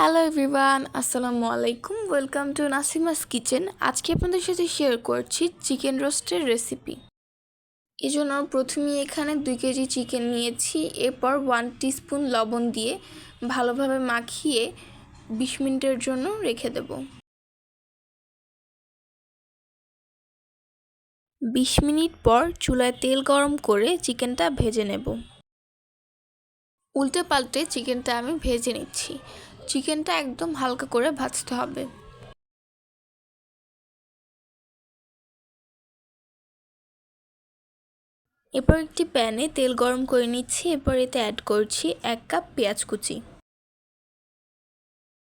Hello everyone, আসসালামু আলাইকুম। Welcome to Nasima's kitchen. আজকে আপনাদের সাথে শেয়ার করছি চিকেন রোস্টের রেসিপি। এই জন্য প্রথমে এখানে 2 কেজি চিকেন নিয়েছি। এরপর 1 টিস্পুন লবণ দিয়ে ভালোভাবে মাখিয়ে 20 মিনিটের জন্য রেখে দেব। 20 মিনিট পর চুলায় তেল গরম করে চিকেনটা ভেজে নেব। উল্টে পাল্টে চিকেনটা আমি ভেজে নিচ্ছি। চিকেনটা একদম হালকা করে ভাজতে হবে। এরপর একটি প্যানে তেল গরম করে নিচ্ছি। এরপর এতে অ্যাড করছি 1 কাপ পেঁয়াজ কুচি।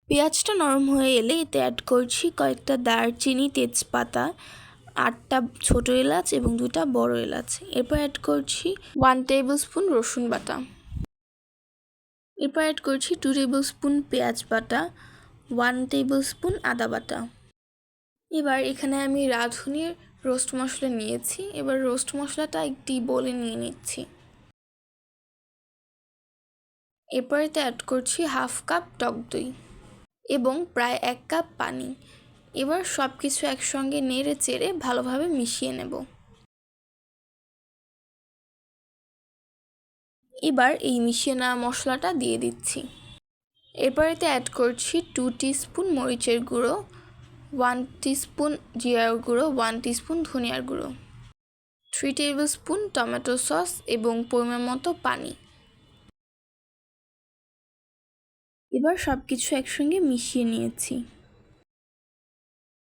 পেঁয়াজটা নরম হয়ে এলে এতে অ্যাড করছি কয়েকটা দারচিনি, তেজপাতা, 8টা ছোট এলাচ এবং 2টা বড় এলাচ। এরপর অ্যাড করছি 1 টেবিল স্পুন রসুন বাটা। এরপর অ্যাড করছি 2 টেবিল স্পুন পেঁয়াজ বাটা, 1 টেবিল স্পুন আদা বাটা। এবার এখানে আমি রাঁধুনির রোস্ট মশলা নিয়েছি। এবার রোস্ট মশলাটা একটি বলে নিয়ে নিচ্ছি। এরপর এতে অ্যাড করছি 1/2 কাপ টক দই এবং প্রায় 1 কাপ পানি। এবার সব কিছু একসঙ্গে নেড়ে চেড়ে ভালোভাবে মিশিয়ে নেব। এবার এই মিশিয়ে নেওয়া মশলাটা দিয়ে দিচ্ছি। এরপর এতে অ্যাড করছি 2 টিস্পুন মরিচের গুঁড়ো, 1 টিস্পুন জিরার গুঁড়ো, 1 টিস্পুন ধনিয়ার গুঁড়ো, 3 টেবিল স্পুন টমেটো সস এবং পরিমাণ মতো পানি। এবার সব কিছু একসঙ্গে মিশিয়ে নিয়েছি।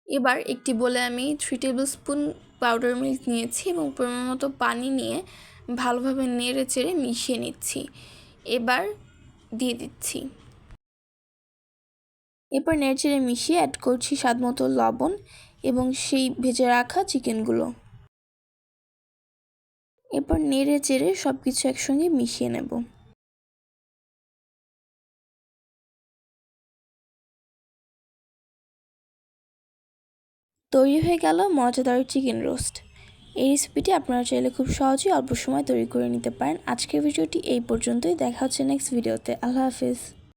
এবার একটি বলে আমি 3 টেবিল স্পুন পাউডার মিল্ক নিয়েছি এবং পরিমাণ মতো পানি নিয়ে ভালোভাবে নেড়ে চেড়ে মিশিয়ে নিচ্ছি। এবার দিয়ে দিচ্ছি। এরপর নেড়ে চেড়ে মিশিয়ে অ্যাড করছি স্বাদ মতো লবণ এবং সেই ভেজে রাখা চিকেনগুলো। এরপর নেড়ে চেড়ে সব কিছু একসঙ্গে মিশিয়ে নেব। তৈরি হয়ে গেল মজাদার চিকেন রোস্ট। এই রেসিপিটি আপনারা চাইলে খুব সহজেই অল্প সময় তৈরি করে নিতে পারেন। আজকের ভিডিওটি এই পর্যন্তই। দেখা হচ্ছে নেক্সট ভিডিওতে। আল্লাহ হাফেজ।